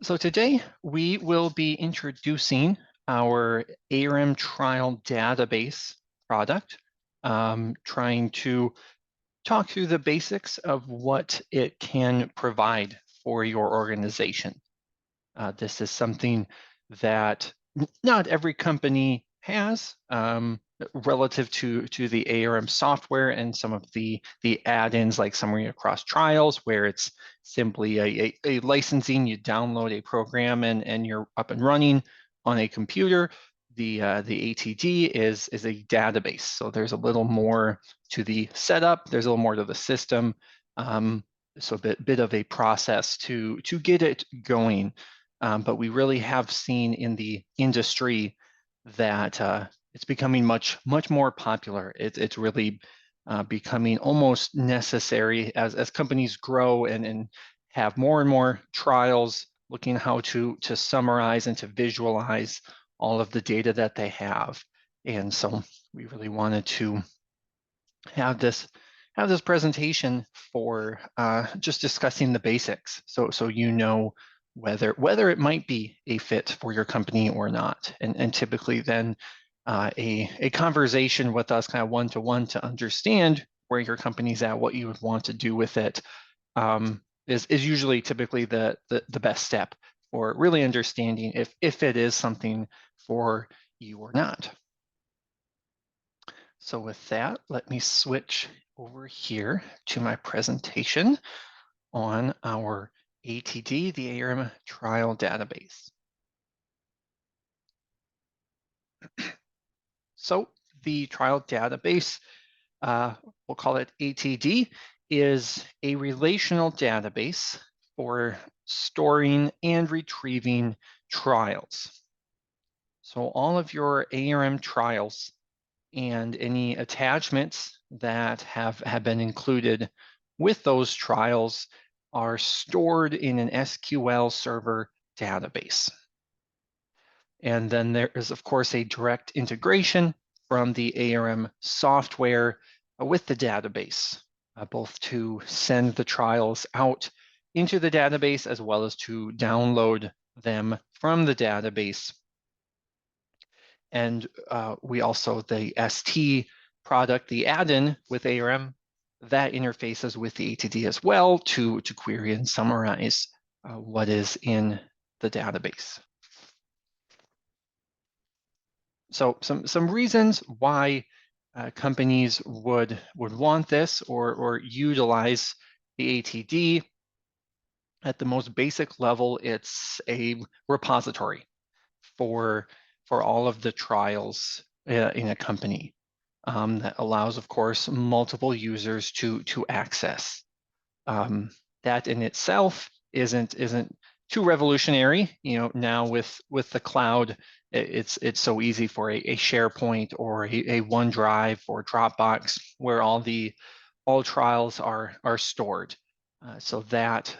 So today we will be introducing our ARM trial database product, trying to talk through the basics of what it can provide for your organization. This is something that not every company has, relative to the ARM software and some of the add-ins like summary across trials, where it's simply a licensing. You download a program and you're up and running on a computer. The ATD is a database, so there's a little more to the setup. There's a little more to the system. So a bit of a process to get it going. But we really have seen in the industry that it's becoming much more popular. It's really becoming almost necessary as companies grow and have more and more trials, looking how to summarize and to visualize all of the data that they have. And so we really wanted to have this presentation for just discussing the basics, so you know whether it might be a fit for your company or not. And typically then a conversation with us, kind of one-to-one, to understand where your company's at, what you would want to do with it, is usually typically the best step for really understanding if it is something for you or not. So with that, let me switch over here to my presentation on our ATD, the ARM trial database. So the trial database, we'll call it ATD, is a relational database for storing and retrieving trials. So all of your ARM trials and any attachments that have been included with those trials are stored in an SQL Server database. And then there is, of course, a direct integration from the ARM software with the database, both to send the trials out into the database as well as to download them from the database. And we also, the ST product, the add-in with ARM, that interfaces with the ATD as well to query and summarize what is in the database. So some reasons why companies would want this or utilize the ATD. At the most basic level, it's a repository for all of the trials in a company, that allows, of course, multiple users to access. That in itself isn't too revolutionary. You know, now with the cloud, it's so easy for a SharePoint or a OneDrive or Dropbox, where all trials are stored. So that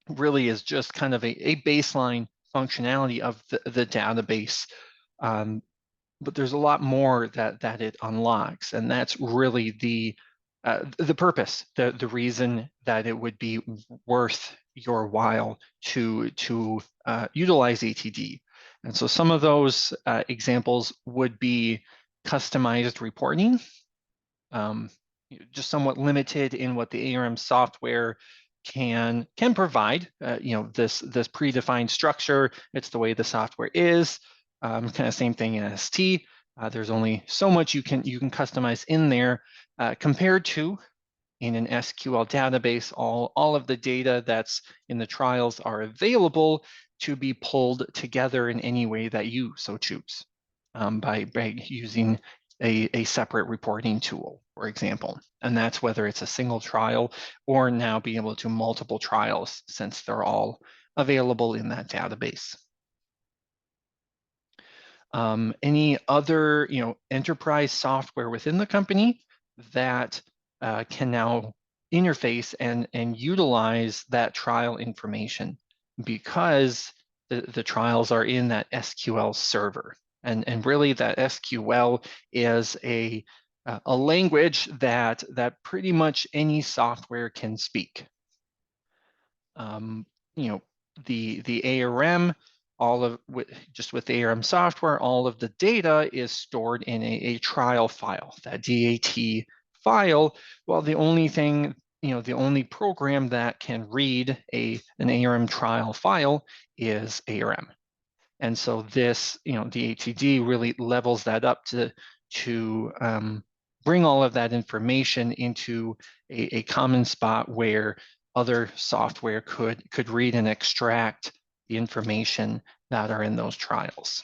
really is just kind of a baseline functionality of the database. But there's a lot more that it unlocks, and that's really the purpose, the reason that it would be worth your while to utilize ATD. And so some of those examples would be customized reporting, just somewhat limited in what the ARM software can provide. This predefined structure, it's the way the software is. Kind of same thing in ST. There's only so much you can customize in there, compared to in an SQL database. All of the data that's in the trials are available to be pulled together in any way that you so choose, by using a separate reporting tool, for example. And that's whether it's a single trial or now being able to multiple trials, since they're all available in that database. Any other enterprise software within the company that can now interface and utilize that trial information, because the trials are in that SQL server. And really that SQL is a language that pretty much any software can speak. the ARM, just with the ARM software, all of the data is stored in a trial file, that DAT file. Well, the only thing, the only program that can read an ARM trial file is ARM. And so this, the ATD really levels that up to bring all of that information into a common spot where other software could read and extract the information that are in those trials.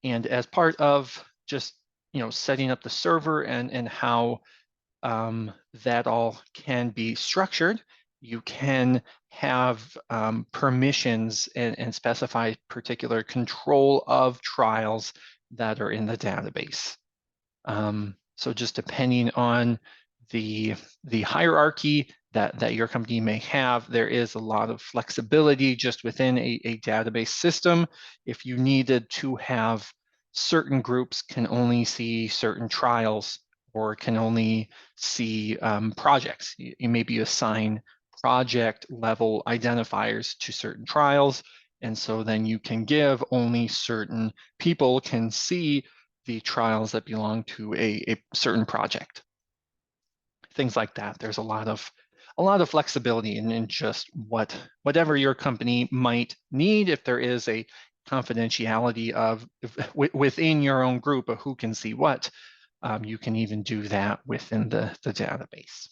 And as part of just setting up the server and how that all can be structured, you can have permissions and specify particular control of trials that are in the database. So just depending on the hierarchy that your company may have, there is a lot of flexibility just within a database system. If you needed to have certain groups can only see certain trials or can only see projects, you maybe assign project level identifiers to certain trials. And so then you can give only certain people can see the trials that belong to a certain project. Things like that. There's a lot of flexibility in just whatever your company might need. If there is a confidentiality of within your own group of who can see what, you can even do that within the database.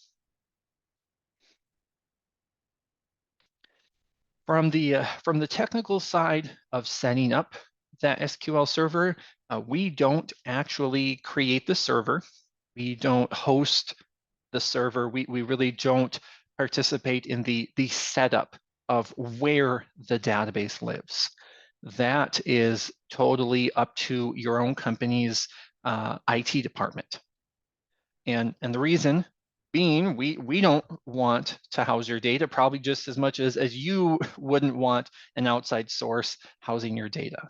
From the technical side of setting up that SQL server, we don't actually create the server. We don't host the server. We really don't participate in the setup of where the database lives. That is totally up to your own company's IT department. And the reason being, we don't want to house your data probably just as much as you wouldn't want an outside source housing your data.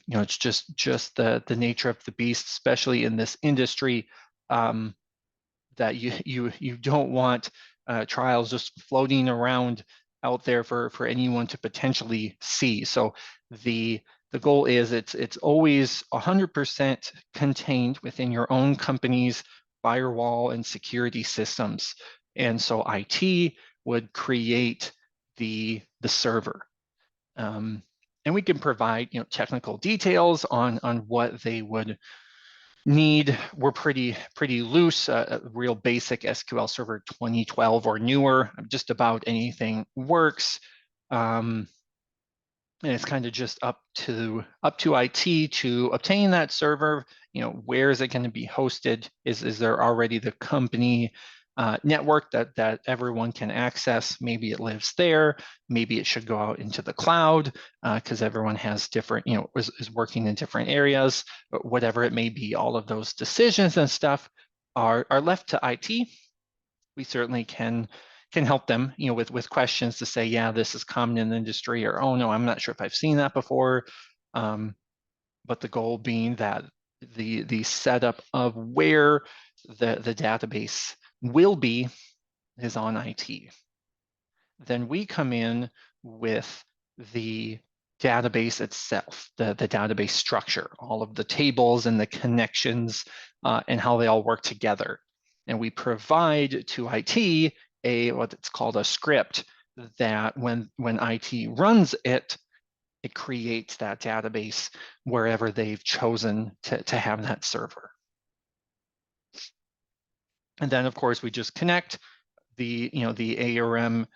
It's just the nature of the beast, especially in this industry, that you don't want trials just floating around out there for anyone to potentially see. So the goal is it's always 100% contained within your own company's firewall and security systems. And so IT would create the server. And we can provide technical details on what they would need. We're pretty loose, real basic SQL Server 2012 or newer, just about anything works. And it's kind of just up to IT to obtain that server. Where is it going to be hosted? Is there already the company network that everyone can access? Maybe it lives there. Maybe it should go out into the cloud because everyone has different, is working in different areas. But whatever it may be, all of those decisions and stuff are left to IT. We certainly can help them, with questions to say, yeah, this is common in the industry, or oh no, I'm not sure if I've seen that before. But the goal being that the setup of where the database will be is on IT. Then we come in with the database itself, the database structure, all of the tables and the connections and how they all work together. And we provide to IT what's called a script that when IT runs it, it creates that database wherever they've chosen to have that server. And then of course we just connect the ARM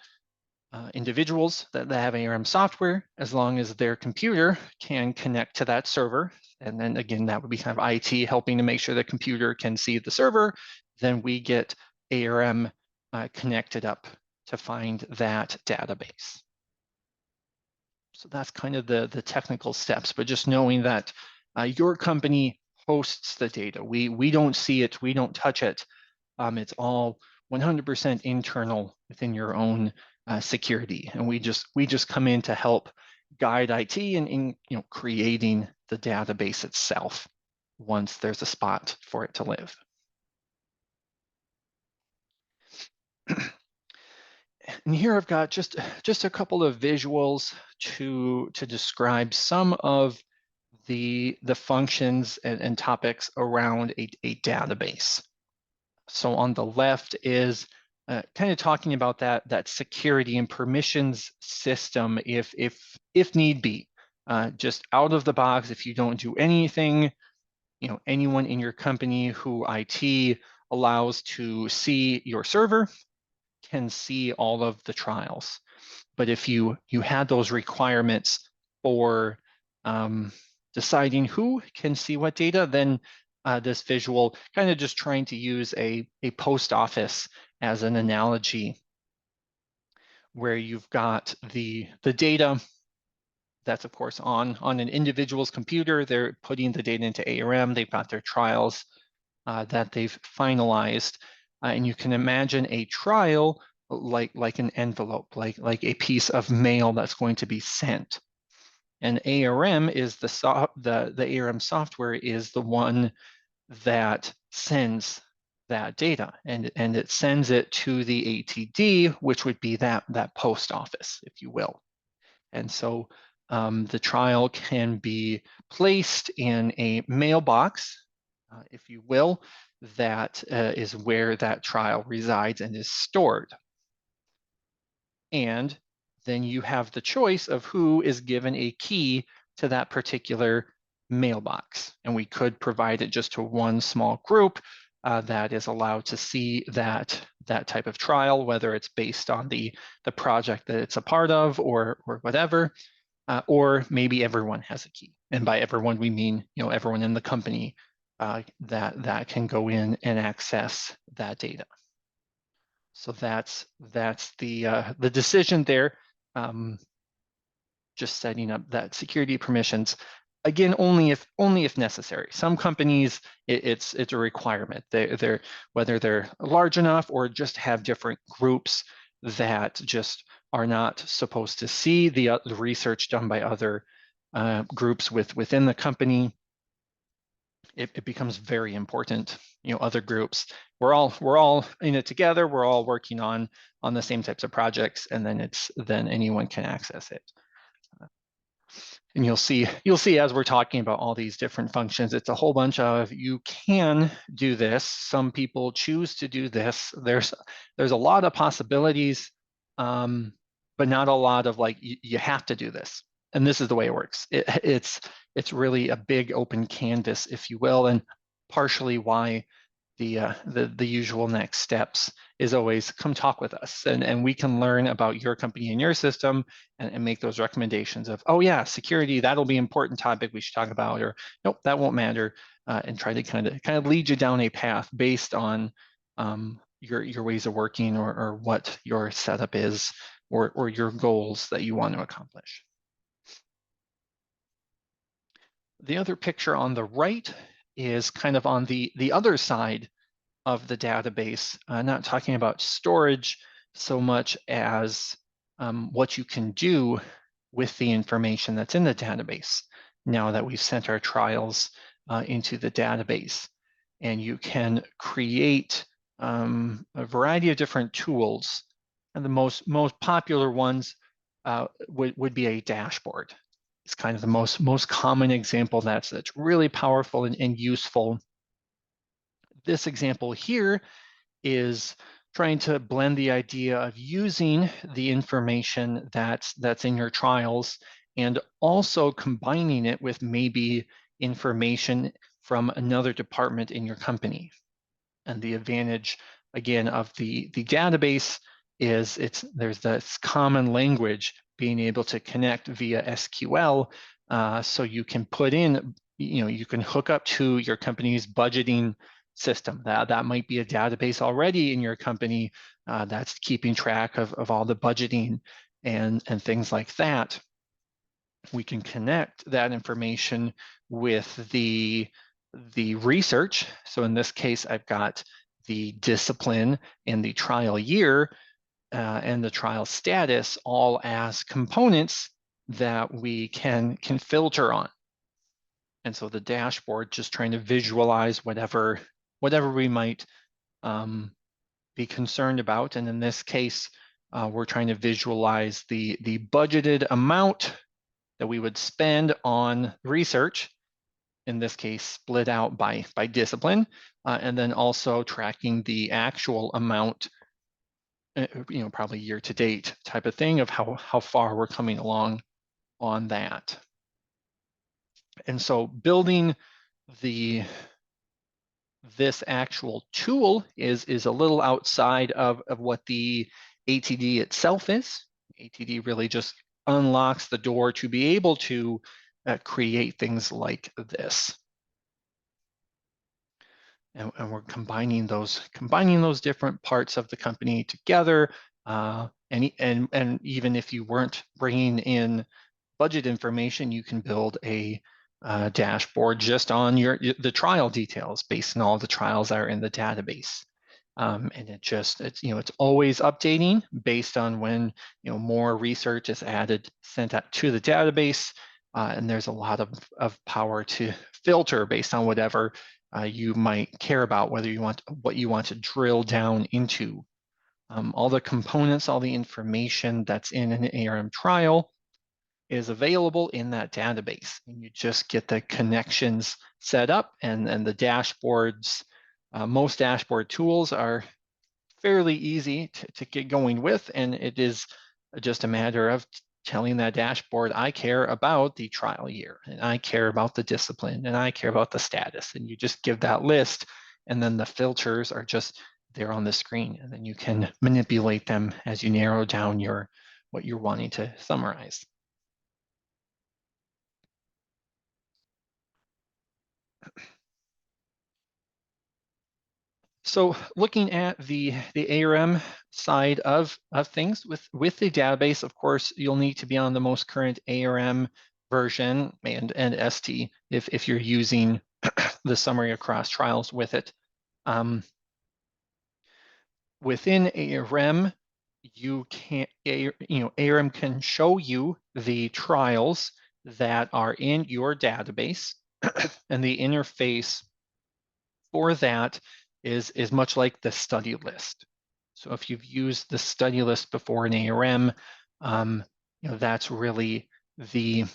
individuals that have ARM software, as long as their computer can connect to that server. And then again, that would be kind of IT helping to make sure the computer can see the server. Then we get ARM connected up to find that database. So that's kind of the technical steps, but just knowing that your company hosts the data. We don't see it, we don't touch it. It's all 100% internal within your own security, and we just come in to help guide IT in creating the database itself once there's a spot for it to live. And here I've got just a couple of visuals to describe some of the functions and topics around a database. So on the left is kind of talking about that security and permissions system if need be. Just out of the box, if you don't do anything, anyone in your company who IT allows to see your server can see all of the trials. But if you had those requirements for deciding who can see what data, then this visual kind of just trying to use a post office as an analogy, where you've got the data that's of course on an individual's computer. They're putting the data into ARM. They've got their trials that they've finalized, and you can imagine a trial like an envelope, like a piece of mail that's going to be sent. And ARM is the ARM software is the one that sends that data, and it sends it to the ATD, which would be that post office, if you will. And so the trial can be placed in a mailbox, if you will, that is where that trial resides and is stored. And then you have the choice of who is given a key to that particular mailbox. And we could provide it just to one small group that is allowed to see that type of trial, whether it's based on the project that it's a part of or whatever, or maybe everyone has a key. And by everyone, we mean everyone in the company that can go in and access that data. So that's the decision there. Just setting up that security permissions. Again, only if necessary. Some companies, it's a requirement. They're whether they're large enough or just have different groups that just are not supposed to see the research done by other groups within the company. It becomes very important. Other groups, we're all in it together. We're all working on the same types of projects, and then anyone can access it. And you'll see as we're talking about all these different functions, it's a whole bunch of you can do this. Some people choose to do this. There's a lot of possibilities, but not a lot of like you have to do this. And this is the way it works. It's really a big open canvas, if you will, and partially why the usual next steps is always come talk with us, and we can learn about your company and your system and make those recommendations of, oh yeah, security, that'll be an important topic we should talk about, or nope, that won't matter, and try to kind of lead you down a path based on your ways of working or what your setup is or your goals that you want to accomplish. The other picture on the right is kind of on the other side of the database, not talking about storage so much as what you can do with the information that's in the database now that we've sent our trials into the database. And you can create a variety of different tools. And the most popular ones would be a dashboard. It's kind of the most common example that's really powerful and useful. This example here is trying to blend the idea of using the information that's in your trials and also combining it with maybe information from another department in your company. And the advantage, again, of the database is there's this common language being able to connect via SQL, so you can put in, you can hook up to your company's budgeting system. That might be a database already in your company that's keeping track of all the budgeting and things like that. We can connect that information with the research. So in this case, I've got the discipline and the trial year and the trial status all as components that we can filter on. And so the dashboard, just trying to visualize whatever we might be concerned about. And in this case, We're trying to visualize the budgeted amount that we would spend on research, in this case, split out by discipline, and then also tracking the actual amount, probably year to date type of thing of how far we're coming along on that. And so building this actual tool is a little outside of what the ATD itself is. ATD really just unlocks the door to be able to create things like this. And we're combining those different parts of the company together. And even if you weren't bringing in budget information, you can build a dashboard just on the trial details based on all the trials that are in the database. And it's always updating based on when more research is sent out to the database, and there's a lot of power to filter based on whatever you might care about, what you want to drill down into. All the components, all the information that's in an ARM trial is available in that database. And you just get the connections set up and the dashboards. Most dashboard tools are fairly easy to get going with, and it is just a matter of telling that dashboard, I care about the trial year, and I care about the discipline, and I care about the status. And you just give that list, and then the filters are just there on the screen, and then you can manipulate them as you narrow down what you're wanting to summarize. So looking at the ARM side of things with the database, of course, you'll need to be on the most current ARM version and ST if you're using the summary across trials with it. Within ARM, ARM can show you the trials that are in your database, and the interface for that is much like the study list. So if you've used the study list before in ARM, that's really the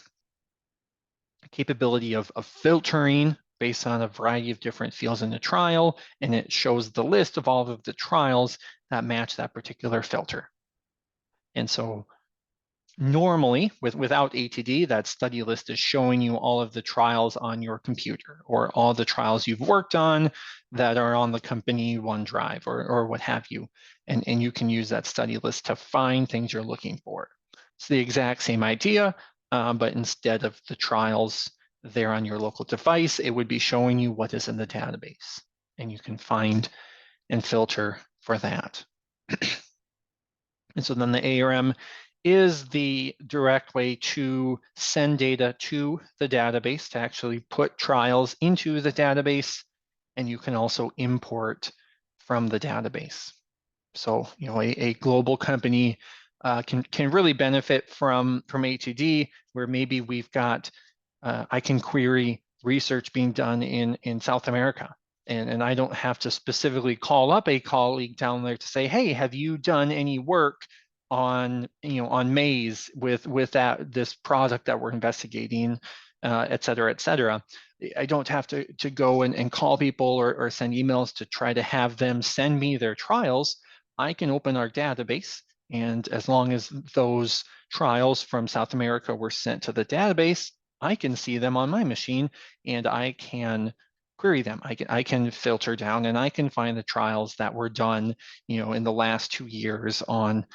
capability of filtering based on a variety of different fields in the trial, and it shows the list of all of the trials that match that particular filter. And so normally, without ATD, that study list is showing you all of the trials on your computer, or all the trials you've worked on that are on the company OneDrive or what have you. And you can use that study list to find things you're looking for. It's the exact same idea, but instead of the trials there on your local device, it would be showing you what is in the database. And you can find and filter for that. And so then the ARM is the direct way to send data to the database, to actually put trials into the database, and you can also import from the database. So a global company can really benefit from ATD, where maybe we've got I can query research being done in South America. And I don't have to specifically call up a colleague down there to say, hey, have you done any work on maize with this product that we're investigating, et cetera, et cetera. I don't have to go and call people or send emails to try to have them send me their trials. I can open our database, and as long as those trials from South America were sent to the database, I can see them on my machine, and I can query them. I can filter down, and I can find the trials that were done, in the last 2 years on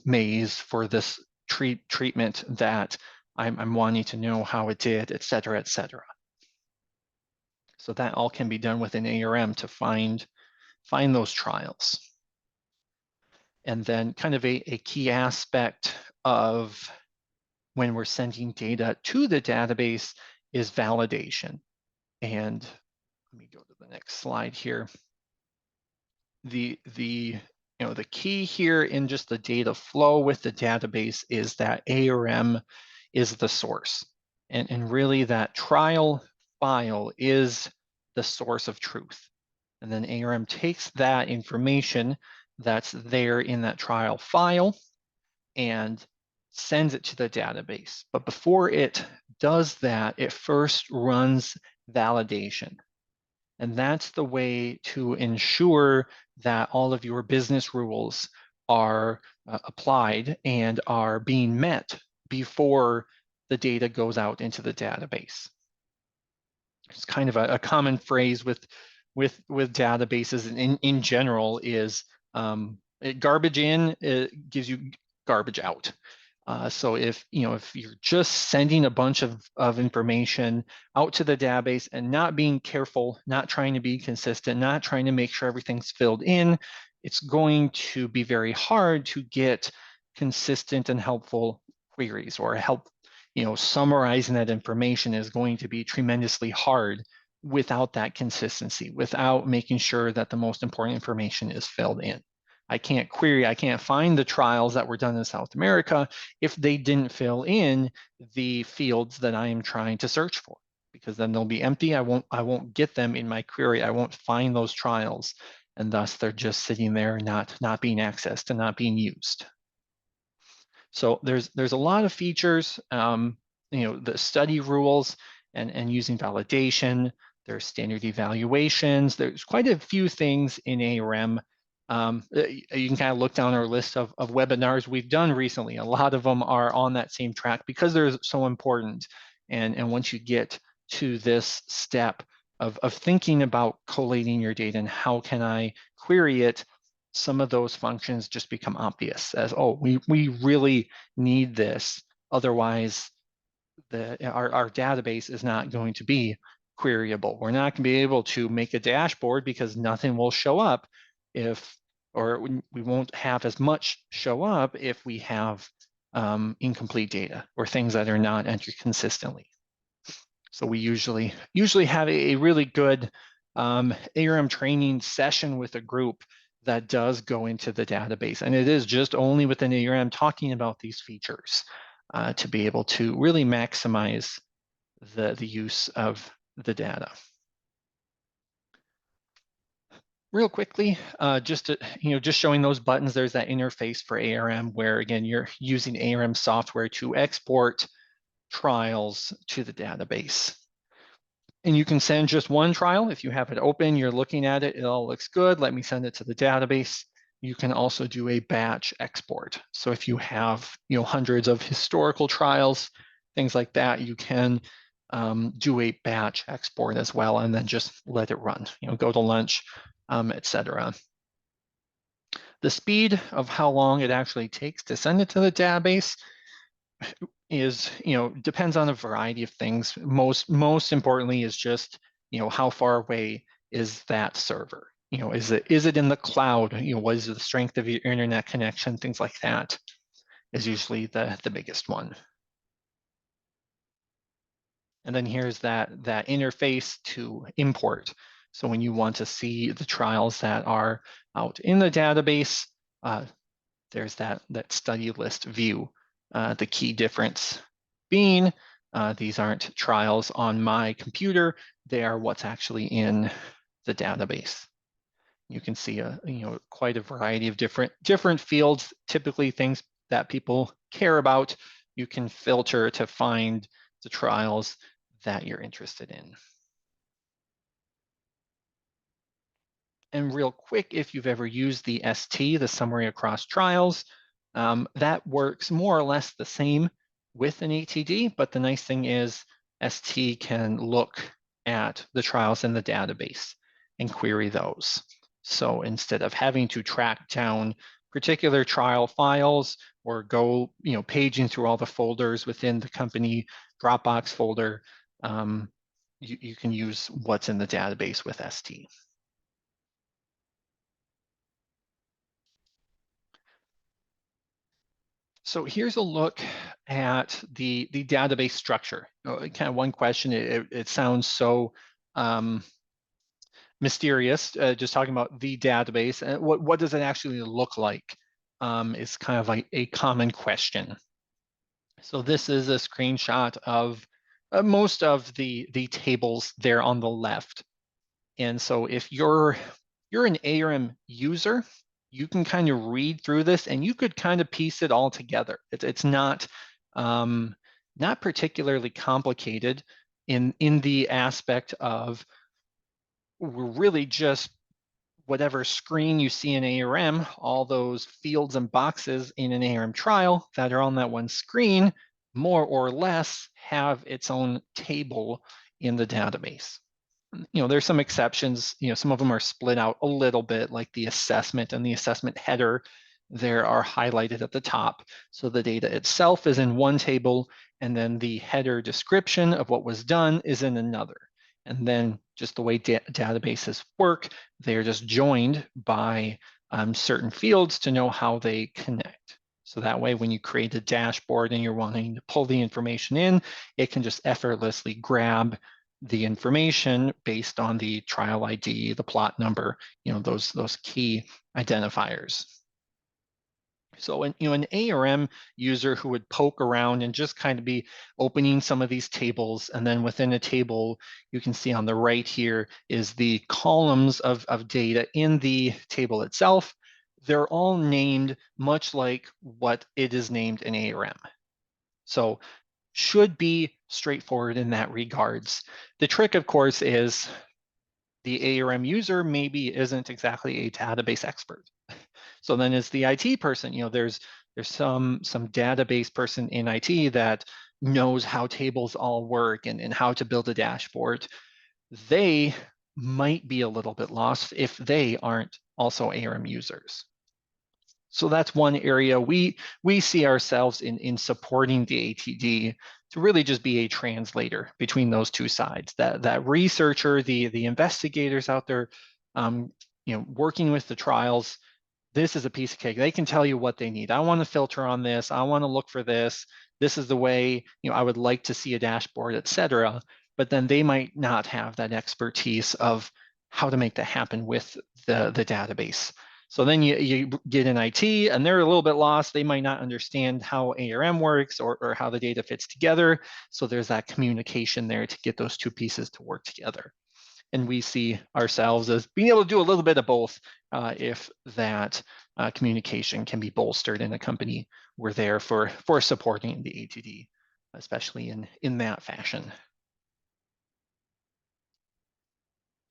maize for this treatment that I'm wanting to know how it did, et cetera, et cetera. So that all can be done within ARM to find those trials. And then kind of a key aspect of when we're sending data to the database is validation. And let me go to the next slide here. The key here in just the data flow with the database is that ARM is the source. And really that trial file is the source of truth. And then ARM takes that information that's there in that trial file and sends it to the database. But before it does that, it first runs validation. And that's the way to ensure that all of your business rules are applied and are being met before the data goes out into the database. It's kind of a common phrase with databases and in general is garbage in, it gives you garbage out. So if you're just sending a bunch of information out to the database and not being careful, not trying to be consistent, not trying to make sure everything's filled in, it's going to be very hard to get consistent and helpful queries, or summarizing that information is going to be tremendously hard without that consistency, without making sure that the most important information is filled in. I can't find the trials that were done in South America if they didn't fill in the fields that I am trying to search for, because then they'll be empty. I won't get them in my query. I won't find those trials, and thus they're just sitting there, not being accessed and not being used. So there's a lot of features, the study rules and using validation. There's standard evaluations. There's quite a few things in ARM. You can kind of look down our list of webinars we've done recently. A lot of them are on that same track because they're so important. And once you get to this step of thinking about collating your data and how can I query it, some of those functions just become obvious as, oh, we really need this. Otherwise, our database is not going to be queryable. We're not going to be able to make a dashboard because nothing will show up or we won't have as much show up if we have incomplete data or things that are not entered consistently. So we usually have a really good ARM training session with a group that does go into the database. And it is just only within ARM talking about these features to be able to really maximize the use of the data. Real quickly, just showing those buttons, there's that interface for ARM where, again, you're using ARM software to export trials to the database. And you can send just one trial. If you have it open, you're looking at it, it all looks good, let me send it to the database. You can also do a batch export. So if you have hundreds of historical trials, things like that, you can do a batch export as well, and then just let it run, go to lunch, etc. The speed of how long it actually takes to send it to the database is, depends on a variety of things. Most importantly is just, how far away is that server? Is it in the cloud? What is the strength of your internet connection? Things like that is usually the biggest one. And then here's that interface to import. So when you want to see the trials that are out in the database, there's that study list view. The key difference being these aren't trials on my computer, they are what's actually in the database. You can see quite a variety of different fields, typically things that people care about. You can filter to find the trials that you're interested in. And real quick, if you've ever used the ST, the summary across trials, that works more or less the same with an ATD, but the nice thing is ST can look at the trials in the database and query those. So instead of having to track down particular trial files or go paging through all the folders within the company Dropbox folder, you can use what's in the database with ST. So here's a look at the database structure. Kind of one question, it sounds so mysterious, just talking about the database. And what does it actually look like is kind of like a common question. So this is a screenshot of most of the tables there on the left. And so if you're an ARM user, you can kind of read through this and you could kind of piece it all together. It's not not particularly complicated in the aspect of we're really just whatever screen you see in ARM, all those fields and boxes in an ARM trial that are on that one screen, more or less have its own table in the database. There's some exceptions. Some of them are split out a little bit, like the assessment and the assessment header there are highlighted at the top. So the data itself is in one table, and then the header description of what was done is in another. And then just the way databases work, they're just joined by certain fields to know how they connect. So that way, when you create a dashboard and you're wanting to pull the information in, it can just effortlessly grab the information based on the trial ID, the plot number, those key identifiers. So an ARM user who would poke around and just kind of be opening some of these tables, and then within a table, you can see on the right here is the columns of data in the table itself. They're all named much like what it is named in ARM. So should be straightforward in that regards. The trick, of course, is the ARM user maybe isn't exactly a database expert. So then as the IT person, there's some database person in IT that knows how tables all work and how to build a dashboard. They might be a little bit lost if they aren't also ARM users. So that's one area we see ourselves in supporting the ATD to really just be a translator between those two sides. That researcher, the investigators out there, working with the trials. This is a piece of cake. They can tell you what they need. I want to filter on this. I want to look for this. This is the way I would like to see a dashboard, et cetera. But then they might not have that expertise of how to make that happen with the database. So then you get in IT and they're a little bit lost. They might not understand how ARM works or how the data fits together. So there's that communication there to get those two pieces to work together. And we see ourselves as being able to do a little bit of both if that communication can be bolstered in a company. We're there for supporting the ATD, especially in that fashion.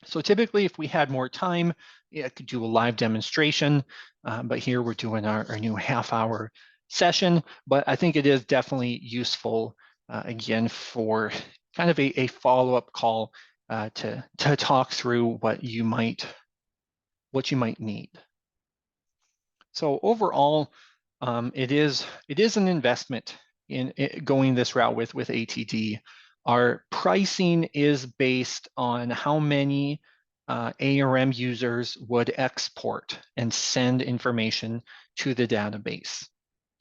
So typically, if we had more time, I could do a live demonstration, but here we're doing our new half-hour session. But I think it is definitely useful, again, for kind of a follow-up call to talk through what you might need. So overall, it is an investment in going this route with ATD. Our pricing is based on how many ARM users would export and send information to the database.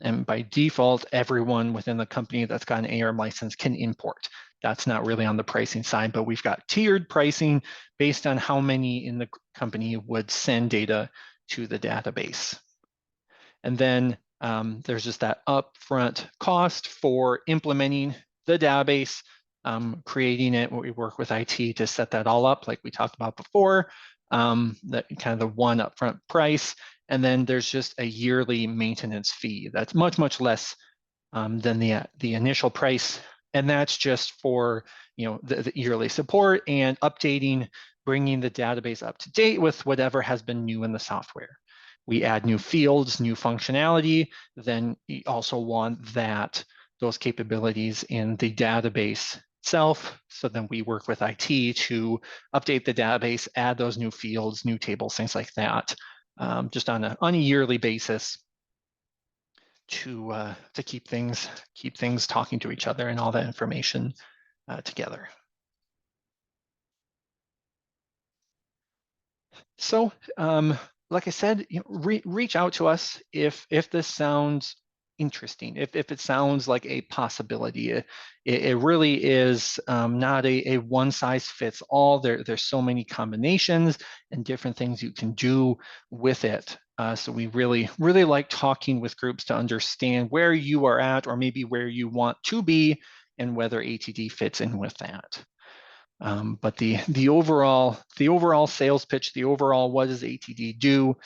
And by default, everyone within the company that's got an ARM license can import. That's not really on the pricing side, but we've got tiered pricing based on how many in the company would send data to the database. And then there's just that upfront cost for implementing the database, creating it. We work with IT to set that all up, like we talked about before, that kind of the one upfront price. And then there's just a yearly maintenance fee that's much, much less than the initial price. And that's just for the yearly support and updating, bringing the database up to date with whatever has been new in the software. We add new fields, new functionality, then you also want those capabilities in the database itself. So then we work with IT to update the database, add those new fields, new tables, things like that, just on a yearly basis to keep things talking to each other and all that information together. So, like I said, reach out to us if this sounds interesting, if it sounds like a possibility. It really is not a one size fits all. There's so many combinations and different things you can do with it. So we really like talking with groups to understand where you are at, or maybe where you want to be, and whether ATD fits in with that. But the overall sales pitch, the overall what does ATD do?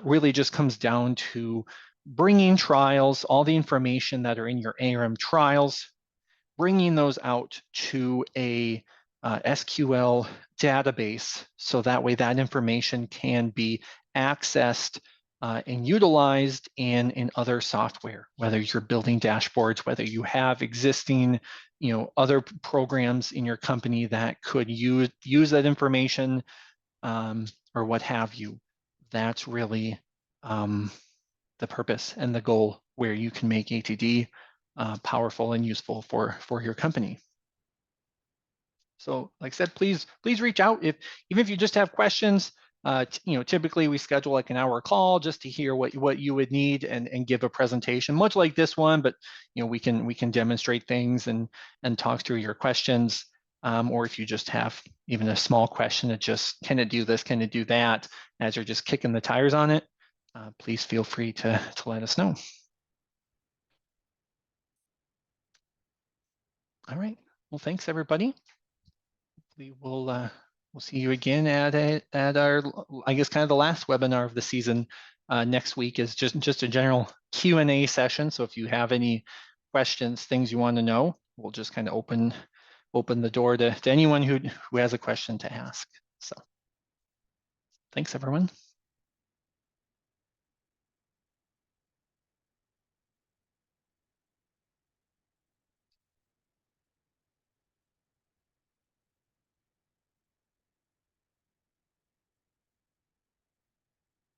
really just comes down to bringing trials, all the information that are in your ARM trials, bringing those out to a SQL database, so that way that information can be accessed and utilized in other software, whether you're building dashboards, whether you have existing, other programs in your company that could use that information, or what have you. That's really the purpose and the goal, where you can make ATD powerful and useful for your company. So like I said, please reach out even if you just have questions. Typically we schedule like an hour call just to hear what you would need and give a presentation, much like this one, but we can demonstrate things and talk through your questions. Or if you just have even a small question that just, can it do this, can it do that, as you're just kicking the tires on it, please feel free to let us know. All right. Well, thanks everybody. We'll see you again at our, I guess, kind of the last webinar of the season. Next week is just a general Q&A session. So if you have any questions, things you want to know, we'll just kind of open the door to anyone who has a question to ask. So thanks everyone.